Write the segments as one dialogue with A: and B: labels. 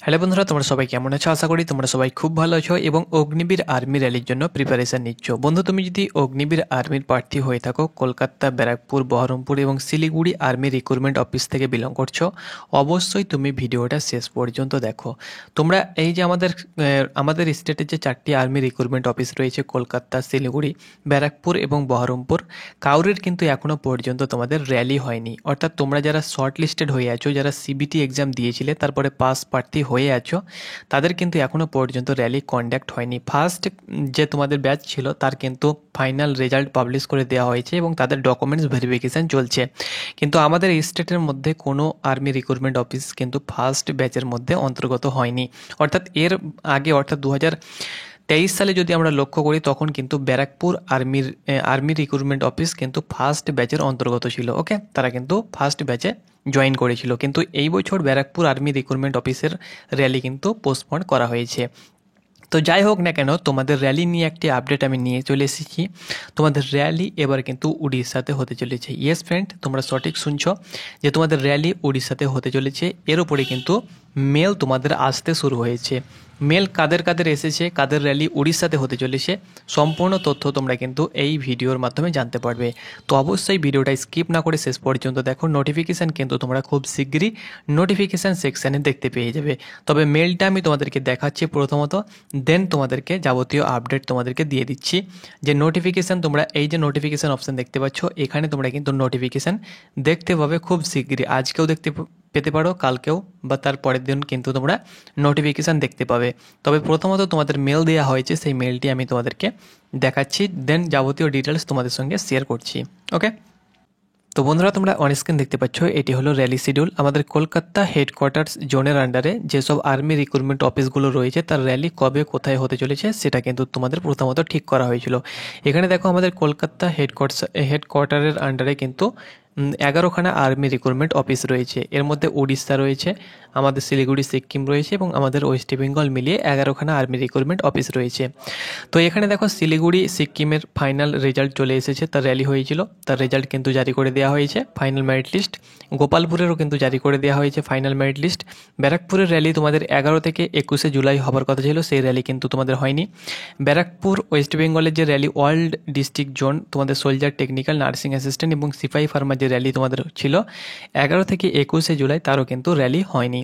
A: Hello বন্ধুরা, তোমরা সবাই কেমন আছো? আশা করি তোমরা সবাই খুব ভালো আছো এবং অগ্নিবীর আর্মি র্যালির জন্য প্রিপারেশন নিচ্ছ। বন্ধু, তুমি যদি অগ্নিবীর আর্মির প্রার্থী হয়ে থাকো, কলকাতা, ব্যারাকপুর, বহরমপুর এবং শিলিগুড়ি আর্মি রিক্রুটমেন্ট অফিস থেকে বিলং করছো, অবশ্যই তুমি ভিডিওটা শেষ পর্যন্ত দেখো। তোমরা এই যে আমাদের স্টেটের যে 4টি আর্মি রিক্রুটমেন্ট অফিস রয়েছে, কলকাতা, শিলিগুড়ি, ব্যারাকপুর এবং বহরমপুর, কাউরের কিন্তু এখনও পর্যন্ত তোমাদের র্যালি হয়নি। অর্থাৎ তোমরা যারা শর্ট লিস্টেড হয়ে আছো, যারা সিবিটি এক্সাম দিয়েছিলে তারপরে পাস প্রার্থী হয়ে আছো, তাদের কিন্তু এখনও পর্যন্ত র্যালি কন্ডাক্ট হয়নি। ফার্স্ট যে তোমাদের ব্যাচ ছিল তার কিন্তু ফাইনাল রেজাল্ট পাবলিশ করে দেওয়া হয়েছে এবং তাদের ডকুমেন্টস ভেরিফিকেশান চলছে। কিন্তু আমাদের স্টেটের মধ্যে কোনো আর্মি রিক্রুটমেন্ট অফিস কিন্তু ফার্স্ট ব্যাচের মধ্যে অন্তর্গত হয়নি। অর্থাৎ এর আগে, অর্থাৎ 2023 সালে যদি আমরা লক্ষ্য করি, তখন কিন্তু ব্যারাকপুর আর্মি রিক্রুটমেন্ট অফিস কিন্তু ফার্স্ট ব্যাচের অন্তর্গত ছিল। ওকে, তারা কিন্তু ফার্স্ট ব্যাচে জয়েন করেছিল। কিন্তু এই বছর ব্যারাকপুর আর্মি রিক্রুটমেন্ট অফিসের র্যালি কিন্তু পোস্টপোন করা হয়েছে। তো যাই হোক না কেন, তোমাদের র্যালি নিয়ে একটি আপডেট আমি নিয়ে চলে এসেছি। তোমাদের র্যালি এবার কিন্তু উড়িষ্যাতে হতে চলেছে। ইয়েস ফ্রেন্ড, তোমরা সঠিক শুনছো যে তোমাদের র্যালি উড়িষ্যাতে হতে চলেছে। এর উপরে কিন্তু মেল তোমাদের আসতে শুরু হয়েছে। মেল কাদের কাদের এসেছে, কাদের র্যালি উড়িষ্যাতে হতে চলেছে, সম্পূর্ণ তথ্য তোমরা কিন্তু এই ভিডিওর মাধ্যমে জানতে পারবে। তো অবশ্যই ভিডিওটা স্কিপ না করে শেষ পর্যন্ত দেখো। নোটিফিকেশান কিন্তু তোমরা খুব শীঘ্রই নোটিফিকেশান সেকশানে দেখতে পেয়ে যাবে। তবে মেলটা আমি তোমাদেরকে দেখাচ্ছি প্রথমত, দেন তোমাদেরকে যাবতীয় আপডেট তোমাদেরকে দিয়ে দিচ্ছি। যে নোটিফিকেশান, তোমরা এই যে নোটিফিকেশান অপশান দেখতে পাচ্ছ, এখানে তোমরা কিন্তু নোটিফিকেশান দেখতে পাবে খুব শীঘ্রই। আজকেও পেতে পারো, কালকেও বা তার পরের দিন কিন্তু তোমরা নোটিফিকেশান দেখতে পাবে। তবে প্রথমত তোমাদের মেল দেওয়া হয়েছে, সেই মেলটি আমি তোমাদেরকে দেখাচ্ছি, দেন যাবতীয় ডিটেলস তোমাদের সঙ্গে শেয়ার করছি। ওকে, তো বন্ধুরা, তোমরা অন স্ক্রিন দেখতে পাচ্ছ, এটি হলো র্যালি শিডিউল। আমাদের কলকাতা হেডকোয়ার্টার্স জোনের আন্ডারে যেসব আর্মি রিক্রুটমেন্ট অফিসগুলো রয়েছে, তার র্যালি কবে কোথায় হতে চলেছে সেটা কিন্তু তোমাদের প্রথমত ঠিক করা হয়েছিল। এখানে দেখো, আমাদের কলকাতা হেডকোয়ার্টারের আন্ডারে কিন্তু 11খানা আর্মি রিক্রুটমেন্ট অফিস রয়েছে। এর মধ্যে উড়িষ্যা রয়েছে, আমাদের শিলিগুড়ি, সিকিম রয়েছে এবং আমাদের ওয়েস্ট বেঙ্গল মিলিয়ে 11খানা আর্মি রিক্রুটমেন্ট অফিস রয়েছে। তো এখানে দেখো, শিলিগুড়ি সিকিমের ফাইনাল রেজাল্ট চলে এসেছে। তার র্যালি হয়েছিল, তার রেজাল্ট কিন্তু জারি করে দেওয়া হয়েছে, ফাইনাল মেরিট লিস্ট। গোপালপুরেরও কিন্তু জারি করে দেওয়া হয়েছে ফাইনাল মেরিট লিস্ট। ব্যারাকপুরের র্যালি তোমাদের 11 থেকে 21শে জুলাই হবার কথা ছিল, সেই র্যালি কিন্তু তোমাদের হয়নি। ব্যারাকপুর ওয়েস্ট বেঙ্গলের যে র্যালি, ওয়ার্ল্ড ডিস্ট্রিক্ট জোন, তোমাদের সোলজার, টেকনিক্যাল, নার্সিং অ্যাসিস্ট্যান্ট এবং সিপাহি ফার্মার যে র্যালি তোমাদের ছিল 11 থেকে 21শে জুলাই, তারও কিন্তু র্যালি হয়নি।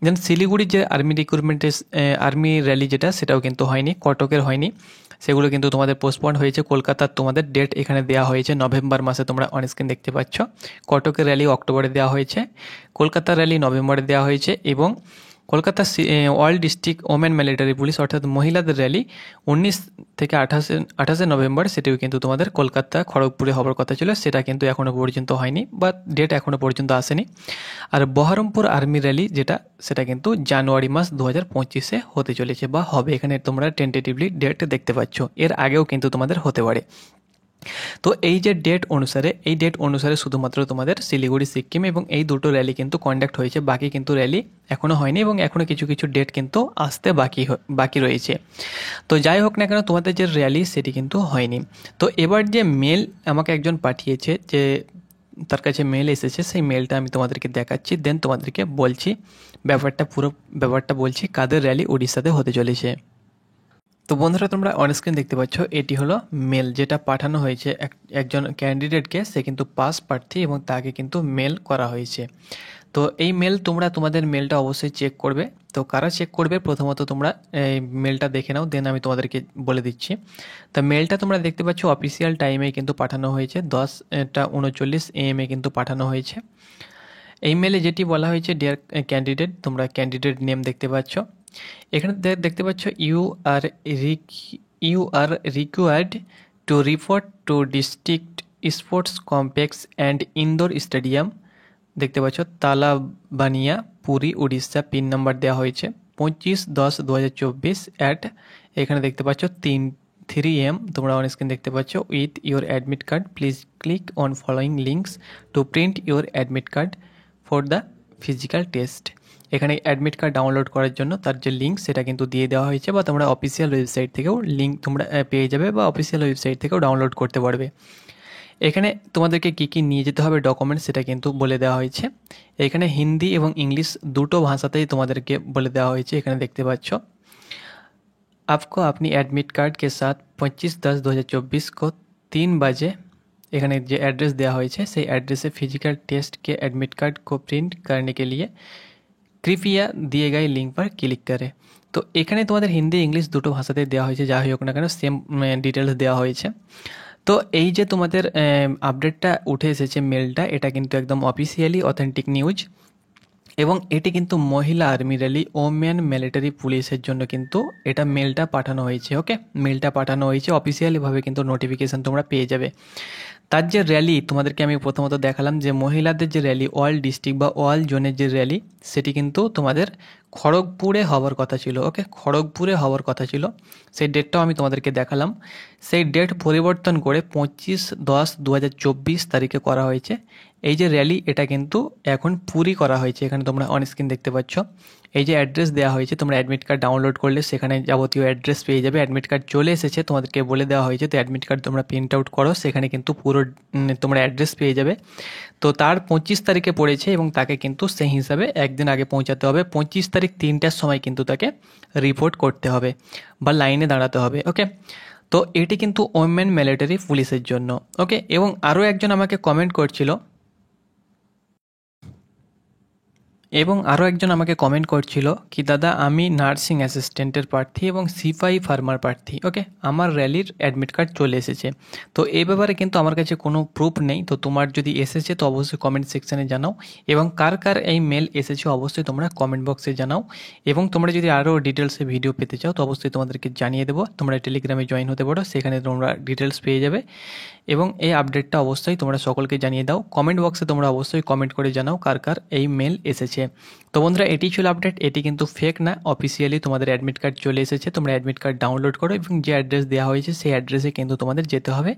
A: দেন শিলিগুড়ির যে আর্মি র্যালি যেটা, সেটাও কিন্তু হয়নি, কটকের হয়নি, সেগুলো কিন্তু তোমাদের পোস্টপন্ড হয়েছে। কলকাতার তোমাদের ডেট এখানে দেওয়া হয়েছে নভেম্বর মাসে, তোমরা অন স্ক্রিন দেখতে পাচ্ছ। কটকের র্যালি অক্টোবরে দেওয়া হয়েছে, কলকাতার র্যালি নভেম্বরে দেওয়া হয়েছে এবং Kolkata world district women military police অর্থাৎ মহিলাদের র্যালি 19 থেকে 28শে নভেম্বর, সেটিও কিন্তু তোমাদের কলকাতা খড়গপুরে হবার কথা ছিল, সেটা কিন্তু এখনও পর্যন্ত হয়নি বা ডেট এখনও পর্যন্ত আসেনি। আর বহরমপুর আর্মি র্যালি যেটা, সেটা কিন্তু জানুয়ারি মাস 2025-এ হতে চলেছে বা হবে। এখানে তোমরা টেন্টেটিভলি ডেট দেখতে পাচ্ছ, এর আগেও কিন্তু তোমাদের হতে পারে। তো এই যে এই ডেট অনুসারে শুধুমাত্র তোমাদের শিলিগুড়ি, সিকিম এবং এই দুটো র্যালি কিন্তু কন্ডাক্ট হয়েছে। বাকি কিন্তু র্যালি এখনও হয়নি এবং এখনও কিছু কিছু ডেট কিন্তু আসতে বাকি রয়েছে। তো যাই হোক না কেন, তোমাদের যে র্যালি সেটি কিন্তু হয়নি। তো এবার যে মেল আমাকে একজন পাঠিয়েছে, যে তার কাছে মেল এসেছে, সেই মেলটা আমি তোমাদেরকে দেখাচ্ছি, দেন তোমাদেরকে বলছি পুরো ব্যাপারটা বলছি, কাদের র্যালি উড়িষ্যাতে হতে চলেছে। তো বন্ধুরা, তোমরা অনস্ক্রিন দেখতে পাচ্ছ, এটি হলো মেল যেটা পাঠানো হয়েছে একজন ক্যান্ডিডেটকে। সে কিন্তু পাস প্রার্থী এবং তাকে কিন্তু মেল করা হয়েছে। তো এই মেল তোমাদের মেলটা অবশ্যই চেক করবে। তো কারা চেক করবে, প্রথমত তোমরা এই মেলটা দেখে নাও, দেন আমি তোমাদেরকে বলে দিচ্ছি। তো মেলটা তোমরা দেখতে পাচ্ছ অফিসিয়াল টাইমে কিন্তু পাঠানো হয়েছে, 10:39 AM কিন্তু পাঠানো হয়েছে। এই মেলে যেটি বলা হয়েছে, ডিয়ার ক্যান্ডিডেট, তোমরা ক্যান্ডিডেট নেম দেখতে পাচ্ছ। এখানে দেখতে পাচ্ছ, you are required to report to district sports complex and indoor stadium. দেখতে পাচ্ছ তালাবানিয়া, পুরী, উড়িষ্যা। পিন নাম্বার দেওয়া হয়েছে 25/10/2024 এখানে দেখতে পাচ্ছ 3 AM। তোমরা অন স্ক্রিন দেখতে পাচ্ছ, with your admit card please click on following links to print your admit card for the physical test. এখানে অ্যাডমিট কার্ড ডাউনলোড করার জন্য তার যে লিঙ্ক, সেটা কিন্তু দিয়ে দেওয়া হয়েছে, বা তোমরা অফিসিয়াল ওয়েবসাইট থেকেও লিঙ্ক তোমরা পেয়ে যাবে, বা অফিসিয়াল ওয়েবসাইট থেকেও ডাউনলোড করতে পারবে। এখানে তোমাদেরকে কী কী নিয়ে যেতে হবে ডকুমেন্টস সেটা কিন্তু বলে দেওয়া হয়েছে। এখানে হিন্দি এবং ইংলিশ দুটো ভাষাতেই তোমাদেরকে বলে দেওয়া হয়েছে, এখানে দেখতে পাচ্ছ। आपको अपनी एडमिट कार्ड के साथ 25/10/2024 को 3 बजे এখানে যে অ্যাড্রেস দেওয়া হয়েছে সেই অ্যাড্রেসে फिजिकल टेस्ट के एडमिट कार्ड को प्रिंट करने के लिए कृपया दिए गए लिंक पर क्लिक करें। তো এখানে তোমাদের হিন্দি ইংলিশ দুটো ভাষাতেই দেওয়া হয়েছে, যাই হোক না কেন সেম ডিটেলস দেওয়া হয়েছে। তো এই যে তোমাদের আপডেটটা উঠে এসেছে মেলটা, এটা কিন্তু একদম অফিসিয়ালি অথেন্টিক নিউজ এবং এটি কিন্তু মহিলা আর্মি র্যালি ওমেন মিলিটারি পুলিশের জন্য কিন্তু এটা মেলটা পাঠানো হয়েছে। ওকে, মেলটা পাঠানো হয়েছে অফিসিয়ালিভাবে, কিন্তু নোটিফিকেশান তোমরা পেয়ে যাবে। তার যে র্যালি তোমাদেরকে আমি প্রথমত দেখালাম, যে মহিলাদের যে র্যালি অল ডিস্ট্রিক্ট বা অল জোনের যে র্যালি, সেটি কিন্তু তোমাদের খড়গপুরে হওয়ার কথা ছিল। ওকে, খড়গপুরে হওয়ার কথা ছিল, সেই ডেটটাও আমি তোমাদেরকে দেখালাম। সেই ডেট পরিবর্তন করে 25/10/2024 তারিখে করা হয়েছে। এই যে র্যালি এটা কিন্তু এখন পুরি করা হয়েছে, এখানে তোমরা অন স্ক্রিন দেখতে পাচ্ছ। এই যে অ্যাড্রেস দেওয়া হয়েছে, তোমরা অ্যাডমিট কার্ড ডাউনলোড করলে সেখানে যাবতীয় অ্যাড্রেস পেয়ে যাবে। অ্যাডমিট কার্ড চলে এসেছে, তোমাদেরকে বলে দেওয়া হয়েছে, তো অ্যাডমিট কার্ড তোমরা প্রিন্ট আউট করো, সেখানে কিন্তু পুরো তোমরা অ্যাড্রেস পেয়ে যাবে। তো তার 25 তারিখে পড়েছে এবং তাকে কিন্তু সেই হিসাবে একদিন আগে পৌঁছাতে হবে। 25 তারিখ 3টার সময় কিন্তু তাকে রিপোর্ট করতে হবে বা লাইনে দাঁড়াতে হবে। ওকে, তো এটি কিন্তু ওমেন মিলিটারি পুলিশের জন্য। ওকে, এবং আরও একজন আমাকে কমেন্ট করছিল কি দাদা আমি নার্সিং অ্যাসিস্ট্যান্টের প্রার্থী এবং সিপাহি ফার্মার প্রার্থী। ওকে, আমার র্যালির অ্যাডমিট কার্ড চলে এসেছে। তো এই ব্যাপারে কিন্তু আমার কাছে কোনো প্রুফ নেই, তো তোমার যদি এসেছে তো অবশ্যই কমেন্ট সেকশানে জানাও, এবং কার কার এই মেল এসেছে অবশ্যই তোমরা কমেন্ট বক্সে জানাও। এবং তোমরা যদি আরও ডিটেলসে ভিডিও পেতে চাও তো অবশ্যই তোমাদেরকে জানিয়ে দেবো, তোমরা টেলিগ্রামে জয়েন হতে পারো, সেখানে তোমরা ডিটেলস পেয়ে যাবে। এবং এই আপডেটটা অবশ্যই তোমরা সকলকে জানিয়ে দাও, কমেন্ট বক্সে তোমরা অবশ্যই কমেন্ট করে জানাও কার কার এই মেল এসেছে। তো বন্ধুরা এটি ছিল আপডেট, এটি কিন্তু ফেক না, অফিসিয়ালি তোমাদের অ্যাডমিট কার্ড চলে এসেছে। তোমরা অ্যাডমিট কার্ড ডাউনলোড করো এবং যে অ্যাড্রেস দেওয়া হয়েছে সেই অ্যাড্রেসে কিন্তু তোমাদের যেতে হবে,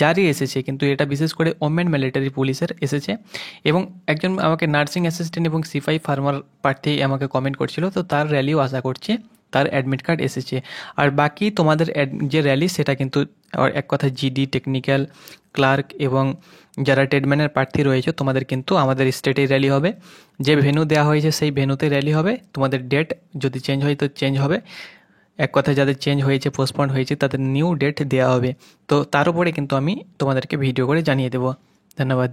A: যারই এসেছে। কিন্তু এটা বিশেষ করে ওমেন মিলিটারি পুলিশের এসেছে। এবং একজন আমাকে নার্সিং অ্যাসিস্ট্যান্ট এবং সিপাহি ফার্মার প্রার্থী আমাকে কমেন্ট করছিল, তো তার র্যালিও আশা করছি তার অ্যাডমিট কার্ড এসেছে। আর বাকি তোমাদের যে র্যালি সেটা কিন্তু এক কথা জিডি, টেকনিক্যাল, ক্লার্ক এবং যারা ট্রেডম্যানের প্রার্থী রয়েছে তোমাদের কিন্তু আমাদের স্টেটেই র্যালি হবে। যে ভেন্যু দেওয়া হয়েছে সেই ভেন্যুতে র্যালি হবে। তোমাদের ডেট যদি চেঞ্জ হয় তো চেঞ্জ হবে, এক কথা যাদের চেঞ্জ হয়েছে, পোস্টপন্ড হয়েছে, তাদের নিউ ডেট দেওয়া হবে। তো তার উপরে কিন্তু আমি তোমাদেরকে ভিডিও করে জানিয়ে দেবো। ধন্যবাদ।